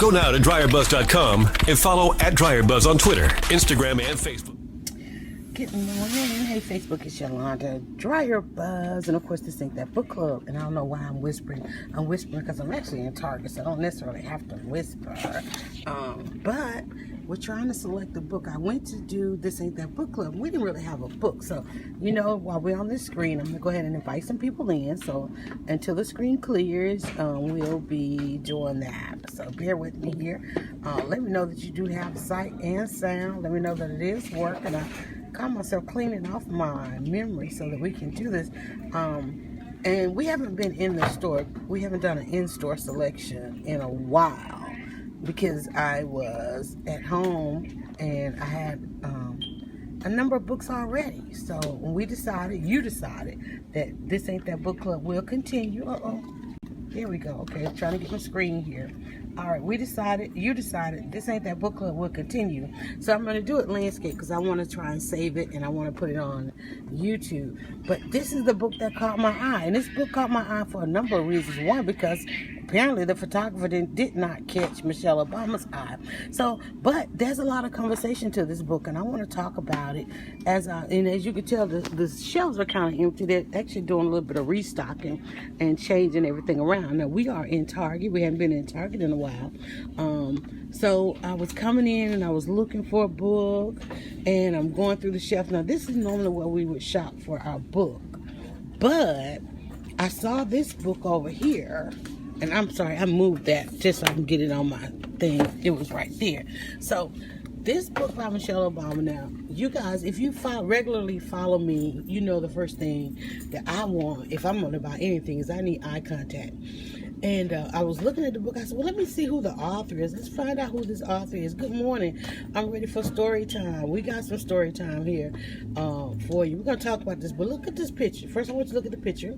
Go now to DryerBuzz.com and follow @DryerBuzz on Twitter, Instagram, and Facebook. Good morning. Hey, Facebook, it's Yalanda, DryerBuzz, and of course, this ain't that book club. And I don't know why I'm whispering. I'm whispering because I'm actually in Target, so I don't necessarily have to whisper. But we're trying to select a book. I went to do This Ain't That Book Club. We didn't really have a book, so while we're on this screen, I'm gonna go ahead and invite some people in. So until the screen clears, we'll be doing that. So bear with me here. Let me know that you do have sight and sound. Let me know that it is working. I call myself cleaning off my memory so that we can do this. And we haven't been in the store. We haven't done an in-store selection in a while because I was at home and I had a number of books already. So when you decided that This Ain't That Book Club will continue. There we go. Okay, I'm trying to get my screen here. All right, you decided This Ain't That Book Club will continue. So I'm going to do it landscape because I want to try and save it and I want to put it on YouTube. But this is the book that caught my eye. And this book caught my eye for a number of reasons. One, because apparently the photographer did not catch Michelle Obama's eye. But there's a lot of conversation to this book, and I want to talk about it. As you can tell, the shelves are kind of empty. They're actually doing a little bit of restocking and changing everything around. Now, we are in Target. We haven't been in Target in a while. So I was coming in and I was looking for a book, and I'm going through the shelf. Now, this is normally where we would shop for our book, but I saw this book over here. And I'm sorry, I moved that just so I can get it on my thing. It was right there. So, this book by Michelle Obama. Now, you guys, if you regularly follow me, you know the first thing that I want, if I'm going to buy anything, is I need eye contact. And I was looking at the book. I said, well, let me see who the author is. Let's find out who this author is. Good morning. I'm ready for story time. We got some story time here for you. We're going to talk about this, but look at this picture. First, I want you to look at the picture.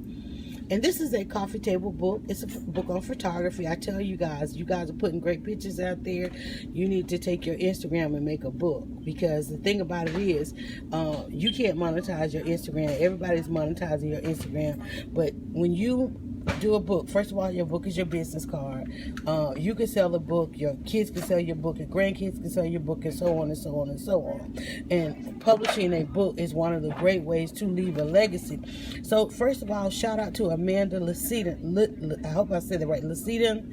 And this is a coffee table book. It's a book on photography. I tell you guys are putting great pictures out there. You need to take your Instagram and make a book, because the thing about it is, you can't monetize your Instagram. Everybody's monetizing your Instagram. But when you do a book, first of all, your book is your business card. You can sell the book. Your kids can sell your book. Your grandkids can sell your book, and so on and so on and so on. And publishing a book is one of the great ways to leave a legacy. So first of all, shout out to Amanda Lucidon. I hope I said it right, Lucidon.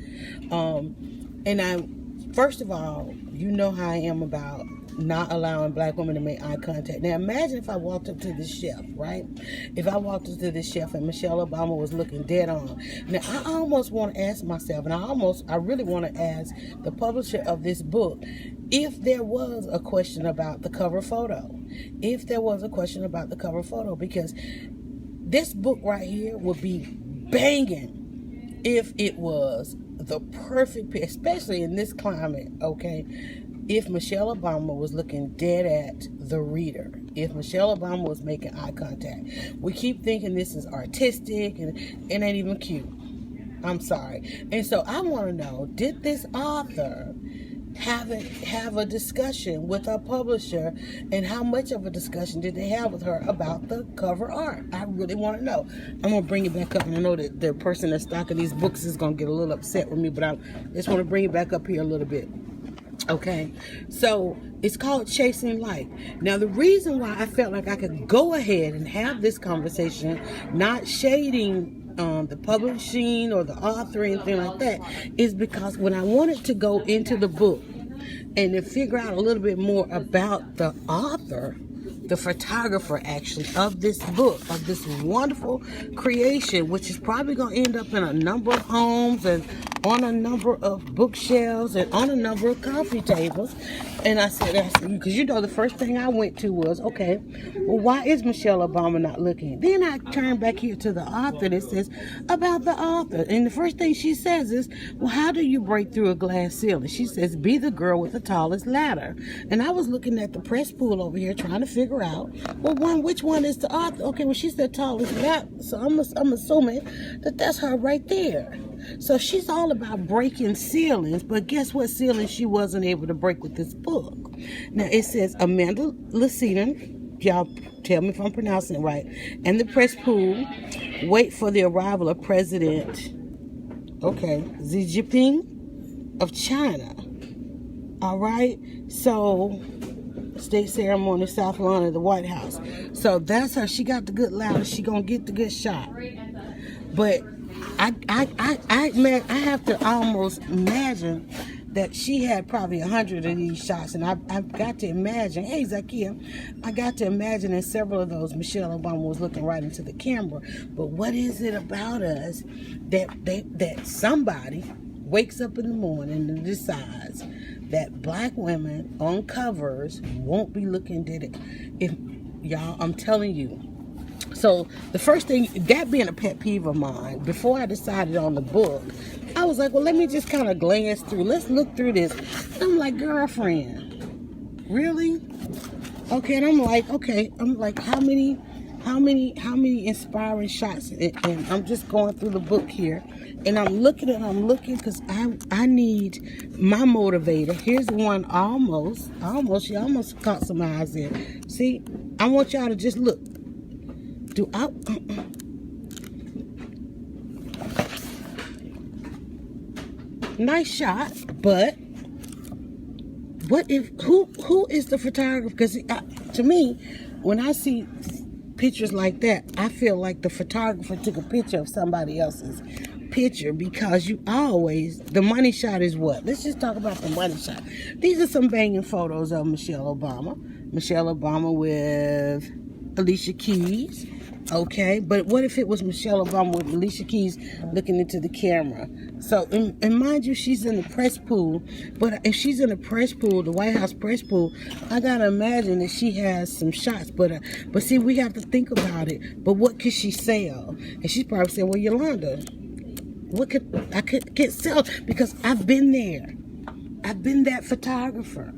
First of all, you know how I am about not allowing black women to make eye contact. Now imagine if I walked up to this shelf, right? If I walked up to this shelf and Michelle Obama was looking dead on. Now I almost want to ask myself, and I really want to ask the publisher of this book, if there was a question about the cover photo. If there was a question about the cover photo, because this book right here would be banging if it was the perfect, especially in this climate, okay? If Michelle Obama was looking dead at the reader, if Michelle Obama was making eye contact. We keep thinking this is artistic and it ain't even cute. I'm sorry. And so I want to know, did this author have a discussion with her publisher, and how much of a discussion did they have with her about the cover art? I really want to know. I'm going to bring it back up, and I know that the person that's stocking these books is going to get a little upset with me, but I just want to bring it back up here a little bit. Okay, so it's called Chasing Light. Now, the reason why I felt like I could go ahead and have this conversation, not shading the publishing or the author or anything like that, is because when I wanted to go into the book and to figure out a little bit more about the author, the photographer actually, of this book, of this wonderful creation, which is probably going to end up in a number of homes and on a number of bookshelves and on a number of coffee tables. And I said, because the first thing I went to was, okay, well, why is Michelle Obama not looking? Then I turned back here to the author that says about the author. And the first thing she says is, well, how do you break through a glass ceiling? She says, be the girl with the tallest ladder. And I was looking at the press pool over here trying to figure out, well, which one is the author? Okay, well, she said tallest ladder. So I'm assuming that that's her right there. So she's all about breaking ceilings, but guess what ceiling she wasn't able to break with this book? Now it says Amanda Lucidon, y'all tell me if I'm pronouncing it right, and the press pool wait for the arrival of President, Xi Jinping. of China. All right, so state ceremony, South Lawn of the White House. So that's her. She got the good louder. She gonna get the good shot. But I have to almost imagine that she had probably 100 of these shots, and I've got to imagine. Hey, Zakia, I got to imagine in several of those Michelle Obama was looking right into the camera. But what is it about us that somebody wakes up in the morning and decides that black women on covers won't be looking at it? If y'all, I'm telling you. So the first thing, that being a pet peeve of mine, before I decided on the book, I was like, well, let me just kind of glance through. Let's look through this. And I'm like, girlfriend, really? Okay, and I'm like, how many inspiring shots? And I'm just going through the book here, and I'm looking because I need my motivator. Here's one almost. She almost caught some eyes there. See, I want y'all to just look. Nice shot, but what if who is the photographer? Because to me, when I see pictures like that, I feel like the photographer took a picture of somebody else's picture, because you always, the money shot is what? Let's just talk about the money shot. These are some banging photos of Michelle Obama with Alicia Keys. Okay, but what if it was Michelle Obama with Alicia Keys looking into the camera? So, and mind you, she's in the press pool. But if she's in the press pool, the White House press pool, I gotta imagine that she has some shots. But see, we have to think about it. But what could she sell? And she's probably saying, well, Yalanda, I can't sell, because I've been there. I've been that photographer.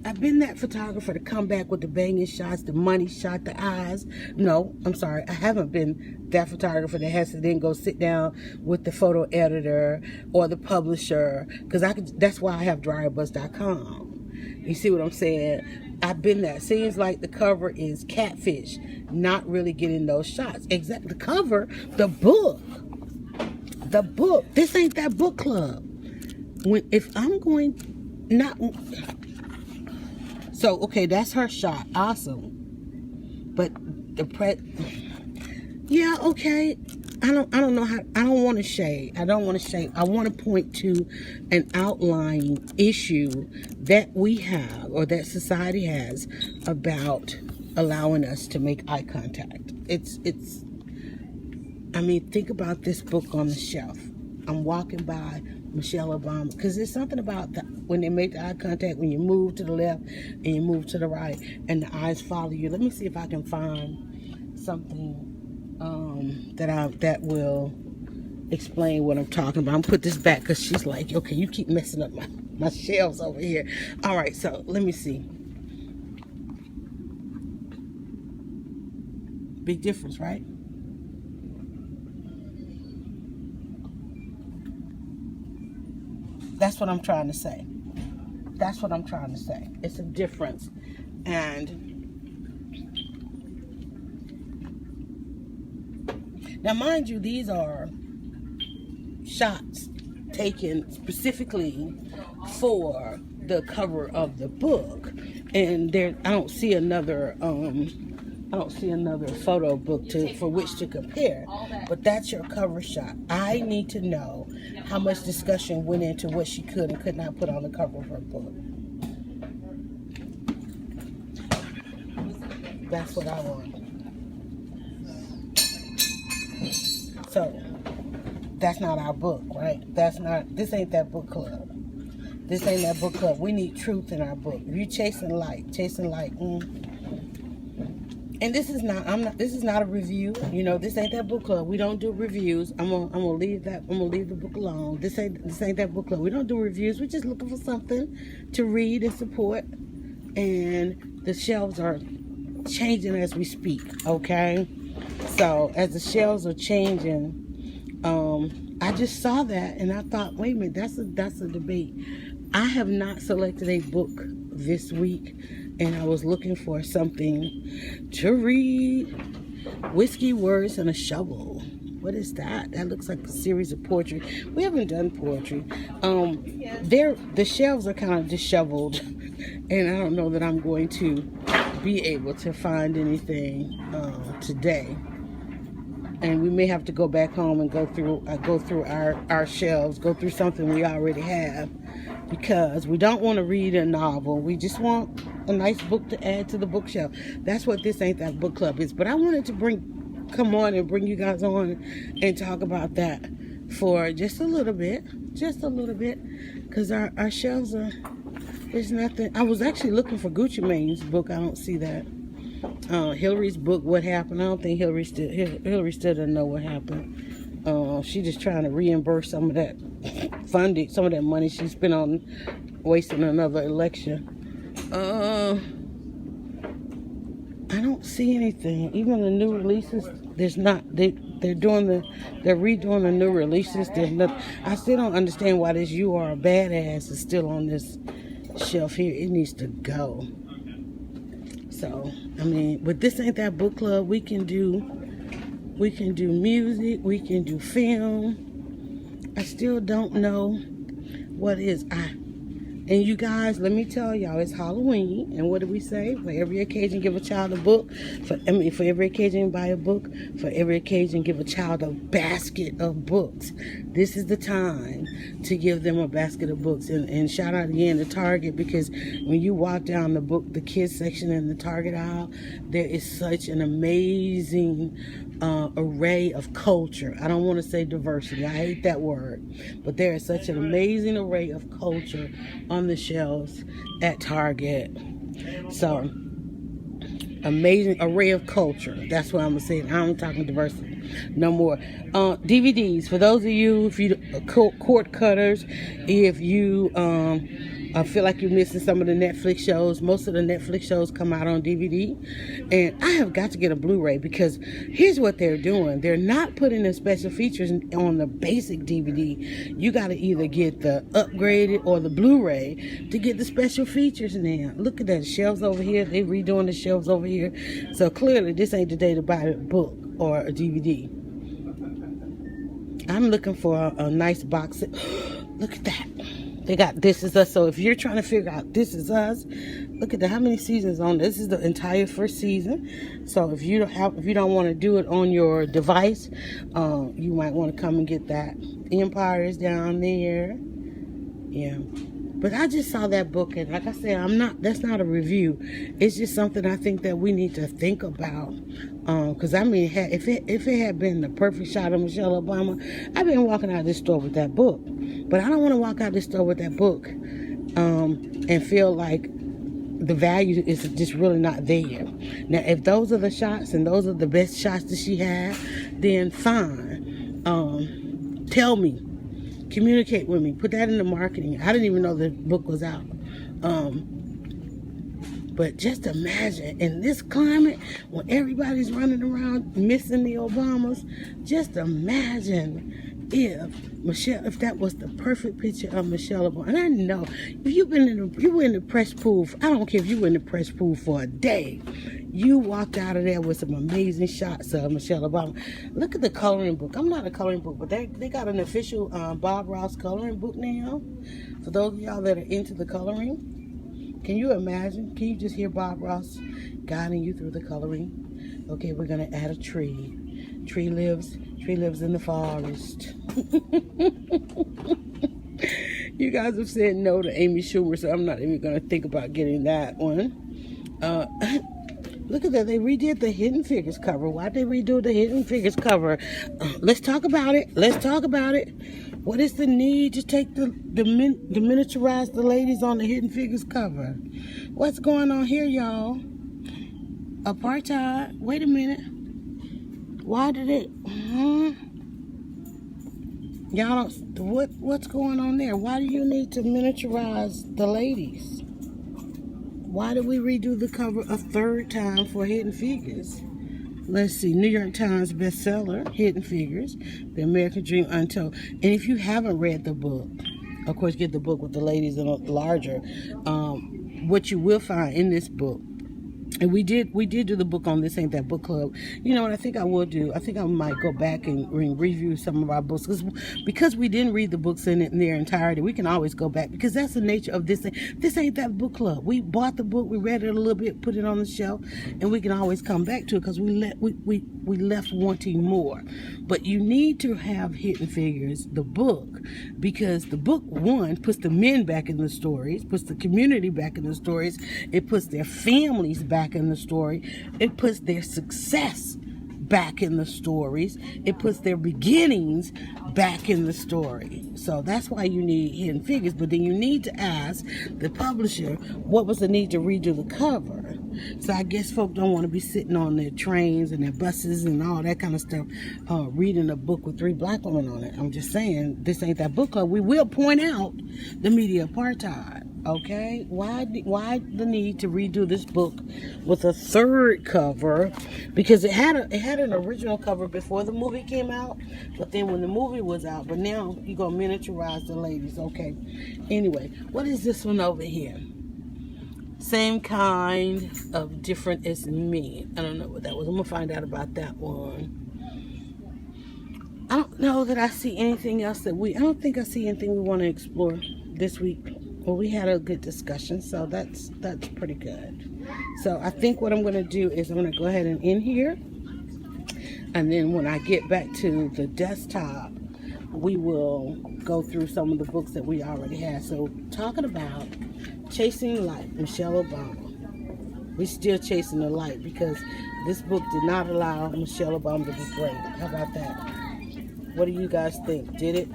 I've been that photographer to come back with the banging shots, the money shot, the eyes. No, I'm sorry. I haven't been that photographer that has to then go sit down with the photo editor or the publisher, because that's why I have DryerBuzz.com. You see what I'm saying? I've been that. Seems like the cover is catfish, not really getting those shots. Exactly. The cover, the book. This ain't that book club. If I'm going, not... So, okay, that's her shot. Awesome. But yeah, okay. I don't know how, I don't want to shade. I want to point to an outlying issue that we have, or that society has, about allowing us to make eye contact. I mean, think about this book on the shelf. I'm walking by Michelle Obama, because there's something about that when they make the eye contact, when you move to the left and you move to the right and the eyes follow you. Let me see if I can find something that will explain what I'm talking about. I'm put this back because she's like, okay, you keep messing up my shelves over here. All right, so let me see. Big difference, right? That's what I'm trying to say. It's a difference. And now, mind you, these are shots taken specifically for the cover of the book. And I don't see another photo book for which to compare, but that's your cover shot. I need to know how much discussion went into what she could and could not put on the cover of her book. That's what I want. So, that's not our book, right? This ain't that book club. This ain't that book club. We need truth in our book. If you're chasing light. And this is not a review. You know, this ain't that book club. We don't do reviews. I'm gonna leave that. I'm gonna leave the book alone. This ain't that book club. We don't do reviews. We're just looking for something to read and support. And the shelves are changing as we speak. Okay, so as the shelves are changing, I just saw that and I thought, wait a minute, that's a debate. I have not selected a book this week, and I was looking for something to read. Whiskey, Words, and a Shovel. What is that? That looks like a series of poetry. We haven't done poetry. The shelves are kind of disheveled, and I don't know that I'm going to be able to find anything today. And we may have to go back home and go through our shelves, go through something we already have, because we don't want to read a novel. We just want a nice book to add to the bookshelf. That's what This Ain't That Book Club is. But I wanted to come on and bring you guys on and talk about that for just a little bit, because our shelves there's nothing. I was actually looking for Gucci Mane's book. I don't see that. Hillary's book, What Happened. I don't think Hillary still doesn't know what happened. She just trying to reimburse some of that funding, some of that money she spent on wasting another election. I don't see anything. Even the new releases, there's not. They're redoing the new releases. There's nothing. I still don't understand why this "You Are a Badass" is still on this shelf here. It needs to go. So, I mean, but This Ain't That Book Club. We can do music. We can do film. I still don't know what is. And you guys, let me tell y'all, it's Halloween. And what do we say? For every occasion, give a child a book. For every occasion, buy a book. For every occasion, give a child a basket of books. This is the time to give them a basket of books. And shout out again to Target, because when you walk down the kids section in the Target aisle, there is such an amazing array of culture. I don't want to say diversity. I hate that word. But there is such an amazing array of culture on the shelves at Target. So, amazing array of culture. That's what I'm going to say. I'm talking diversity. No more. DVDs. For those of you, if you cord cutters, if you I feel like you're missing some of the Netflix shows. Most of the Netflix shows come out on DVD. And I have got to get a Blu-ray, because here's what they're doing. They're not putting the special features on the basic DVD. You got to either get the upgraded or the Blu-ray to get the special features now. Look at that. Shelves over here. They're redoing the shelves over here. So clearly this ain't the day to buy a book or a DVD. I'm looking for a nice box. Look at that. They got This Is Us. So if you're trying to figure out This Is Us, look at how many seasons on this. Is the entire first season. So if you don't want to do it on your device, you might want to come and get that. Empire is down there. Yeah. But I just saw that book, and like I said, that's not a review. It's just something I think that we need to think about. Because I mean, if it had been the perfect shot of Michelle Obama, I've been walking out of this store with that book. But I don't want to walk out of this store with that book and feel like the value is just really not there. Now, if those are the shots and those are the best shots that she had, then fine. Tell me. Communicate with me. Put that in the marketing. I didn't even know the book was out. But just imagine, in this climate, when everybody's running around missing the Obamas, just imagine if that was the perfect picture of Michelle Obama. And I know, if you were in the press pool, I don't care if you were in the press pool for a day, you walked out of there with some amazing shots of Michelle Obama. Look at the coloring book. I'm not a coloring book, but they got an official Bob Ross coloring book now. For those of y'all that are into the coloring, can you imagine? Can you just hear Bob Ross guiding you through the coloring? Okay, we're gonna add a tree. Tree lives in the forest. You guys have said no to Amy Schumer, so I'm not even gonna think about getting that one. Look at that. They redid the Hidden Figures cover. Why'd they redo the Hidden Figures cover? Let's talk about it. What is the need to take the miniaturize the ladies on the Hidden Figures cover? What's going on here, y'all? Apartheid. Wait a minute. Why did it? Y'all don't. What's going on there? Why do you need to miniaturize the ladies? Why did we redo the cover a third time for Hidden Figures? Let's see, New York Times bestseller, Hidden Figures, The American Dream Untold. And if you haven't read the book, of course, get the book with the ladies in a larger. What you will find in this book And we did do the book on This Ain't That Book Club. You know what I think I will do? I think I might go back and review some of our books. Because we didn't read the books in their entirety, we can always go back. Because that's the nature of This Ain't That Book Club. We bought the book, we read it a little bit, put it on the shelf, and we can always come back to it because we left wanting more. But you need to have Hidden Figures, the book, because the book, one, puts the men back in the stories, puts the community back in the stories, it puts their families back in the story, it puts their success back in the stories, it puts their beginnings back in the story. So that's why you need Hidden Figures. But then you need to ask the publisher, what was the need to redo the cover? So I guess folk don't want to be sitting on their trains and their buses and all that kind of stuff reading a book with 3 black women on it. I'm just saying, This Ain't That Book Club. We will point out the media apartheid. Okay, why the need to redo this book with a 3rd cover? Because it had an original cover before the movie came out, but then when the movie was out, but now you're gonna miniaturize the ladies. Okay, anyway, what is this one over here? Same kind of different as me. I don't know what that was. I'm gonna find out about that one. I don't know that I see anything else I don't think I see anything we want to explore this week. Well, we had a good discussion, so that's pretty good. So I think what I'm going to do is I'm going to go ahead and end here. And then when I get back to the desktop, we will go through some of the books that we already had. So talking about Chasing Light, Michelle Obama. We're still chasing the light because this book did not allow Michelle Obama to be great. How about that? What do you guys think? Did it?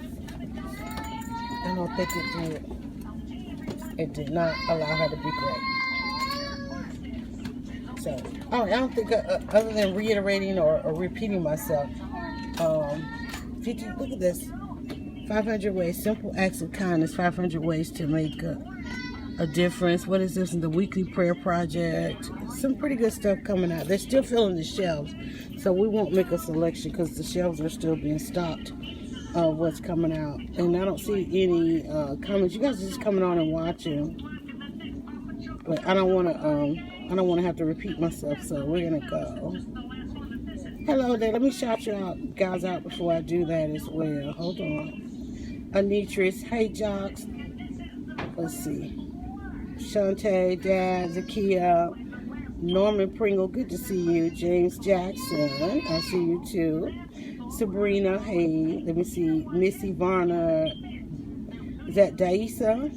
I don't think it did. It did not allow her to be great. So, I don't think, other than reiterating or repeating myself, look at this. 500 ways, simple acts of kindness, 500 ways to make a difference. What is this? The Weekly Prayer Project. Some pretty good stuff coming out. They're still filling the shelves, so we won't make a selection because the shelves are still being stocked. What's coming out, and I don't see any comments. You guys are just coming on and watching, but I don't want to have to repeat myself, so we're gonna go. Hello there. Let me shout you guys out before I do that as well. Hold on. Anitris, hey Jocks. Let's see. Shantae, Dad, Zakia, Norman Pringle, good to see you. James Jackson, I see you too. Sabrina, hey, let me see, Missy Varner, is that Daisa?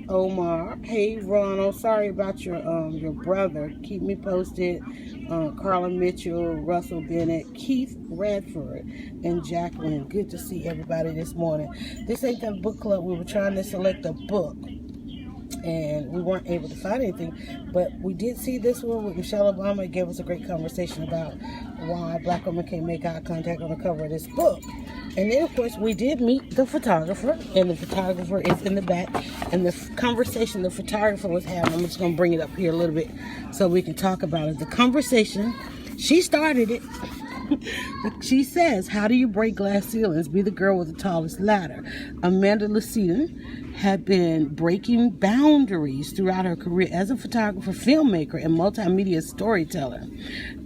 Omar, hey Ronald, sorry about your brother, keep me posted. Carla Mitchell, Russell Bennett, Keith Radford, and Jacqueline, good to see everybody this morning. This Ain't That Book Club. We were trying to select a book and we weren't able to find anything, but we did see this one with Michelle Obama. It gave us a great conversation about why black women can't make eye contact on the cover of this book. And then, of course, we did meet the photographer, and the photographer is in the back. And the conversation the photographer was having, I'm just going to bring it up here a little bit so we can talk about it. The conversation, she started it. She says, how do you break glass ceilings? Be the girl with the tallest ladder. Amanda Lucidon had been breaking boundaries throughout her career as a photographer, filmmaker, and multimedia storyteller.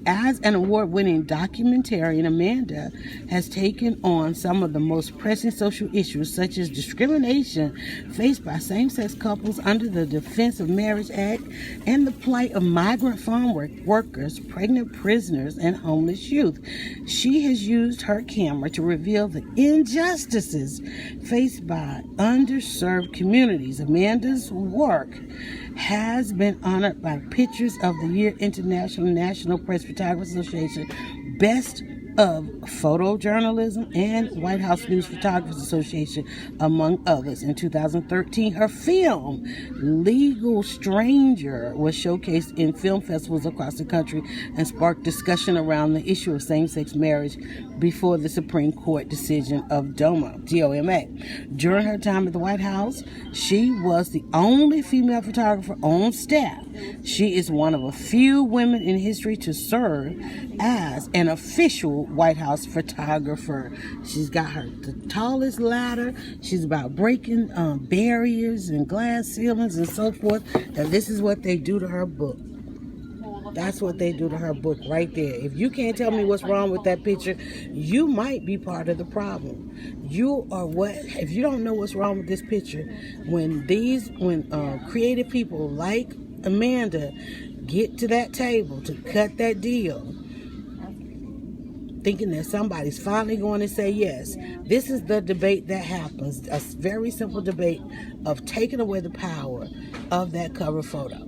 As an award-winning documentarian, Amanda has taken on some of the most pressing social issues, such as discrimination faced by same-sex couples under the Defense of Marriage Act and the plight of migrant farm workers, pregnant prisoners, and homeless youth. She has used her camera to reveal the injustices faced by underserved communities. Amanda's work has been honored by Pictures of the Year International National Press Photographers Association Best of Photojournalism and White House News Photographers Association, among others. In 2013, her film, Legal Stranger, was showcased in film festivals across the country and sparked discussion around the issue of same-sex marriage before the Supreme Court decision of DOMA. During her time at the White House, she was the only female photographer on staff. She is one of a few women in history to serve as an official White House photographer. She's got the tallest ladder. She's about breaking barriers and glass ceilings and so forth. And this is what they do to her book. That's what they do to her book right there. If you can't tell me what's wrong with that picture, you might be part of the problem. You are what, if you don't know what's wrong with this picture, when creative people like Amanda get to that table to cut that deal, thinking that somebody's finally going to say yes, this is the debate that happens. A very simple debate of taking away the power of that cover photo.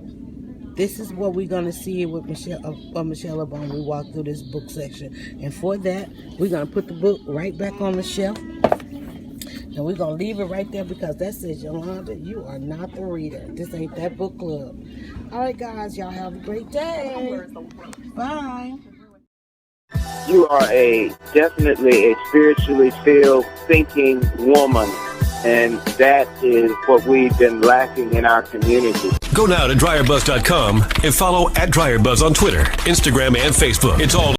This is what we're going to see with Michelle Obama when we walk through this book section. And for that, we're going to put the book right back on the shelf. And we're going to leave it right there because that says, Yalanda, you are not the reader. This ain't that book club. All right, guys, y'all have a great day. Bye. You are definitely a spiritually filled, thinking woman. And that is what we've been lacking in our community. Go now to DryerBuzz.com and follow @DryerBuzz on Twitter, Instagram, and Facebook. It's all